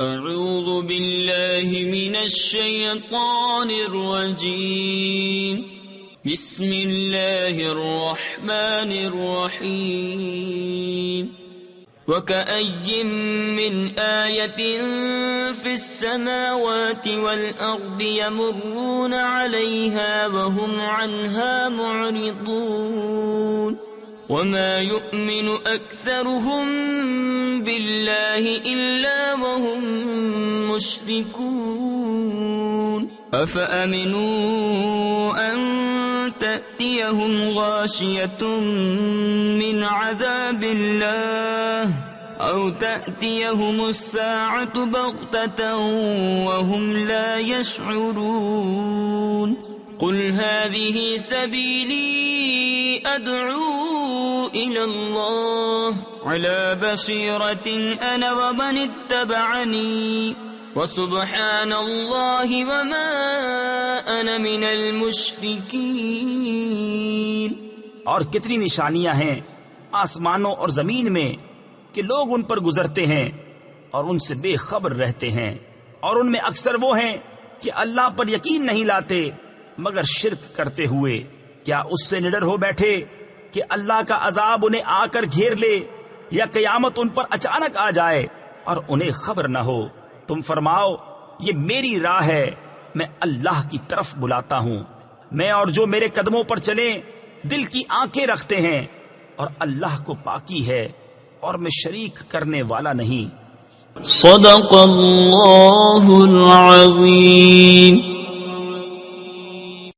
اعوذ باللہ من الشیطان الرجیم بسم اللہ الرحمن الرحیم وَكَأَيٍّ مِّنْ آيَةٍ فِي السَّمَاوَاتِ وَالْأَرْضِ يَمُرُّونَ عَلَيْهَا وَهُمْ عَنْهَا مُعْرِضُونَ وَمَا يُؤْمِنُ أَكْثَرُهُم بِاللَّهِ إِلَّا وَهُم مُّشْرِكُونَ أَفَأَمِنُوا أَن تَأْتِيَهُمْ غَاشِيَةٌ مِّنْ عَذَابِ اللَّهِ أَوْ تَأْتِيَهُمُ السَّاعَةُ بَغْتَةً وَهُمْ لَا يَشْعُرُونَ قُلْ هَٰذِهِ سَبِيلِي أَدْعُو إِلَى اللَّهِ عَلَىٰ بَصِيرَةٍ أَنَا وَمَنِ اتَّبَعَنِي وَسُبْحَانَ اللَّهِ وَمَا أَنَا مِنَ الْمُشْرِكِينَ۔ اور کتنی نشانیاں ہیں آسمانوں اور زمین میں کہ لوگ ان پر گزرتے ہیں اور ان سے بے خبر رہتے ہیں، اور ان میں اکثر وہ ہیں کہ اللہ پر یقین نہیں لاتے مگر شرک کرتے ہوئے۔ کیا اس سے نڈر ہو بیٹھے کہ اللہ کا عذاب انہیں آ کر گھیر لے یا قیامت ان پر اچانک آ جائے اور انہیں خبر نہ ہو؟ تم فرماؤ یہ میری راہ ہے، میں اللہ کی طرف بلاتا ہوں، میں اور جو میرے قدموں پر چلیں دل کی آنکھیں رکھتے ہیں، اور اللہ کو پاکی ہے اور میں شریک کرنے والا نہیں۔ صدق اللہ العظیم۔